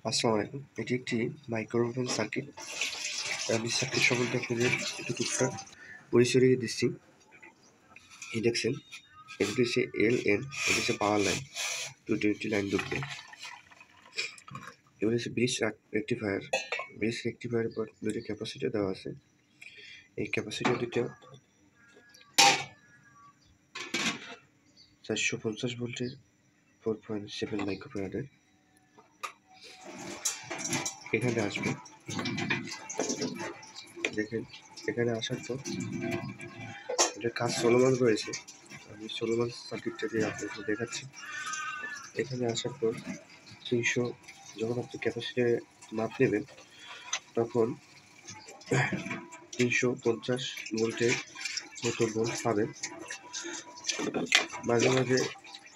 আসসালামু আলাইকুম। এটি একটি মাইক্রোওয়েভ সার্কিট। আমি সার্কিট সম্বন্ধে আপনাদের একটু টুকটাক পরিচয় দিয়ে দিচ্ছি। এই দেখছেন, এটি হচ্ছে LN, এটি হচ্ছে পাওয়ার লাইন, 220 লাইন ঢুকবে। এবার হচ্ছে ব্রিজ রেক্টিফায়ার। ব্রিজ রেক্টিফায়ারের পর দুটি ক্যাপাসিটার দেওয়া আছে। এই ক্যাপাসিটার দুটো 450 ভোল্টের 4.7 মাইক্রোফ্যারাডের। এখানে আসবে, দেখেন এখানে আসার পর এটার কাজ চলমান রয়েছে। আমি চলমান সার্কিটটা দিয়ে আপনাকে দেখাচ্ছি। এখানে আসার পর 300, যখন আপনি ক্যাপাসিটারে মাপ নেবেন তখন 350 ভোল্টের মতো ভোল্ট পাবেন। মাঝে মাঝে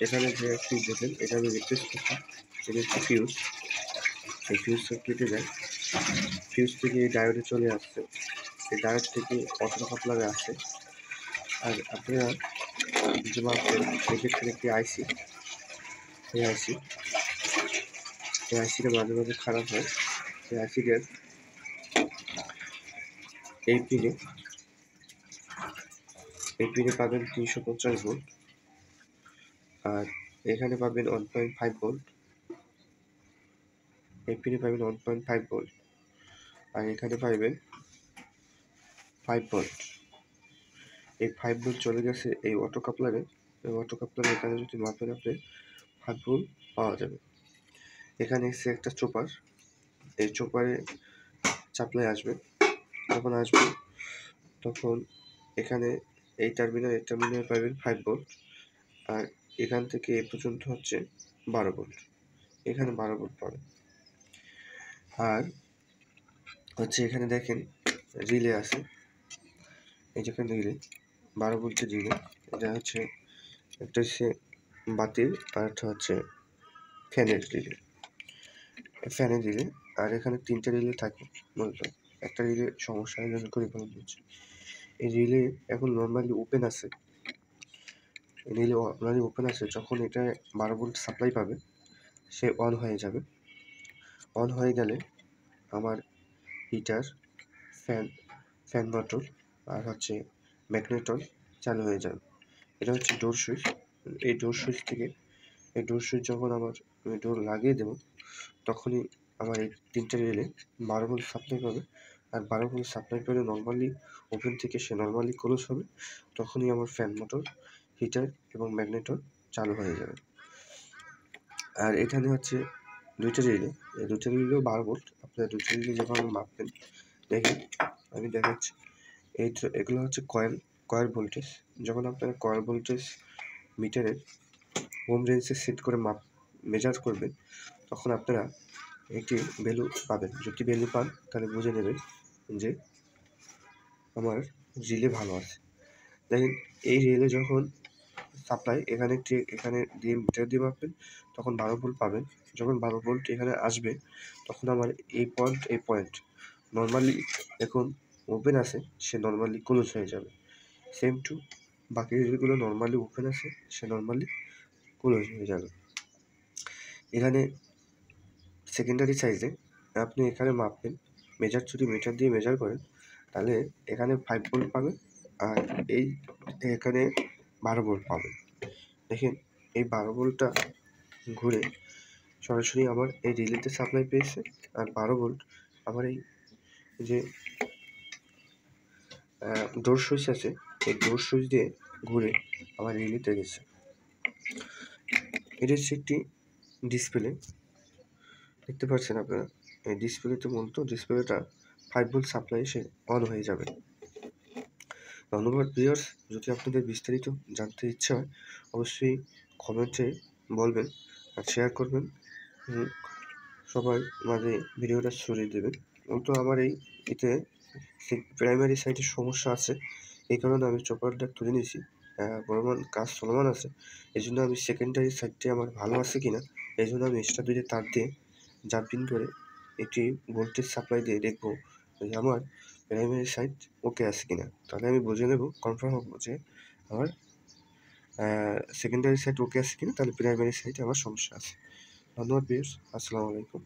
এখানে যে একটি দেখেন, এটা আমি রিপ্লেস করছি, এটা হচ্ছে ফিউজ। এই ফিউজটা কেটে যায়, ফিউজ থেকে এই ডায়োডে চলে আসছে, এই ডায়োড থেকে অটো কাপলারে আসে। আর আপনারা যে মাপবেন এক্ষেত্রে একটি আইসি, এই আইসিটা মাঝে মাঝে খারাপ হয়। এই আইসিটার এই পিনে পাবেন 350 ভোল্ট, আর এখানে পাবেন 1.5 ভোল্ট। এই পিনে পাবেন 1.5 ভোল্ট, আর এখানে পাবেন 5 ভোল্ট। এই 5 ভোল্ট চলে গেছে এই অটো কাপলারে। এই অটো কাপলারে এখানে যদি মাপেন আপনি 5 ভোল্ট পাওয়া যাবে। এখানে এসে একটা চোপার, এই চোপারে চাপলায় আসবে। যখন আসবে তখন এখানে এই টার্মিনালে পাবেন 5 ভোল্ট, আর এখান থেকে এ পর্যন্ত হচ্ছে 12 ভোল্ট। এখানে 12 ভোল্ট পাবেন। আর হচ্ছে এখানে দেখেন রিলে আছে, এই যেখানে রিলে 12 ভোল্টের রিলে। এটা হচ্ছে একটা হচ্ছে বাতির, আর একটা হচ্ছে ফ্যানের রিলে। আর এখানে 3টে রিলে থাকে মূলত। একটা রিলে সমস্যা হয় জন্য করে বলা হচ্ছে। এই রিলে এখন নর্মালি ওপেন আছে, যখন এটা 12 ভোল্ট সাপ্লাই পাবে সে অন হয়ে যাবে। অন হয়ে গেলে আমার হিটার, ফ্যান মোটর আর হচ্ছে ম্যাগনেটর চালু হয়ে যাবে। এটা হচ্ছে ডোর সুইচ। এই ডোর সুইচ যখন আমি ডোর লাগিয়ে দেবো তখনই আমার এই 3টে রিলে 12 ভোল্ট সাপ্লাই পাবে। আর 12 ভোল্ট সাপ্লাই পেলে নর্মালি ওভেন থেকে সে নর্মালি ক্লোজ হবে, তখনই আমার ফ্যান মোটর, হিটার এবং ম্যাগনেটর চালু হয়ে যাবে। আর এখানে হচ্ছে 2টে রিলে, এই 2টে রিলেও 12 ভোল্ট। আপনারা 2টে রিলে যেভাবে মাপবেন দেখেন, আমি দেখাচ্ছি। এগুলো হচ্ছে কয়েল ভোল্টেজ। যখন আপনারা কয়েল ভোল্টেজ মিটারের হোম রেঞ্জে সেট করে মেজার করবেন তখন আপনারা একটি ভ্যালু পাবেন। যদি ভ্যালু পান তাহলে বুঝে নেবেন যে আমার রিলে ভালো আছে। দেখেন এই রিলে যখন সাপ্লাই এখানে দিয়ে মিটার দিয়ে মাপবেন তখন 12 ভোল্ট পাবেন। যখন 12 ভোল্ট এখানে আসবে তখন আমার এই পয়েন্ট নর্মালি এখন ওপেন আছে, সে নর্মালি ক্লোজ হয়ে যাবে। সেম টু বাকি রিলগুলো নর্মালি ওপেন আছে, সে নর্মালি ক্লোজ হয়ে যাবে। এখানে সেকেন্ডারি সাইজে আপনি এখানে মাপবেন, যদি মিটার দিয়ে মেজার করেন তাহলে এখানে 5 ভোল্ট পাবেন, আর এখানে 12 ভোল্ট পাবেন। দেখেন এই 12 ভোল্টটা ঘুরে সরাসরি আমার এই রিলেতে সাপ্লাই পেয়েছে, আর 12 ভোল্ট আমার এই যে ডোর সুইচ আছে এই ডোর সুইচ দিয়ে ঘুরে আমার রিলেতে গেছে। এটা হচ্ছে একটি ডিসপ্লে, দেখতে পাচ্ছেন আপনারা। এই ডিসপ্লেতে মূলত ডিসপ্লেটা 5 ভোল্ট সাপ্লাই এসে অন হয়ে যাবে। ধন্যবাদ ভিউয়ার্স। যদি আপনাদের বিস্তারিত জানতে ইচ্ছা হয় অবশ্যই কমেন্টে বলবেন আর শেয়ার করবেন, সবার মাঝে ভিডিওটা ছড়িয়ে দেবেন। কিন্তু আমার এতে প্রাইমারি সাইডের সমস্যা আছে, এই কারণে আমি চপারটা তুলে নিয়েছি। কাজ চলমান আছে, এই জন্য আমি সেকেন্ডারি সাইডটি আমার ভালো আছে কিনা এই জন্য আমি এক্সট্রা 2টে তার দিয়ে জাম্পিং করে একটি ভোল্টেজ সাপ্লাই দিয়ে দেখবো যে আমার প্রাইমারি সাইড ওকে আছে কিনা। তাহলে আমি বুঝে নেব, কনফার্ম হবো যে আমার সেকেন্ডারি সাইড ওকে আছে কিনা, তাহলে প্রাইমারি সাইডে আমার সমস্যা আছে। ধন্যবাদ ভিউয়ার্স। আসসালামু আলাইকুম।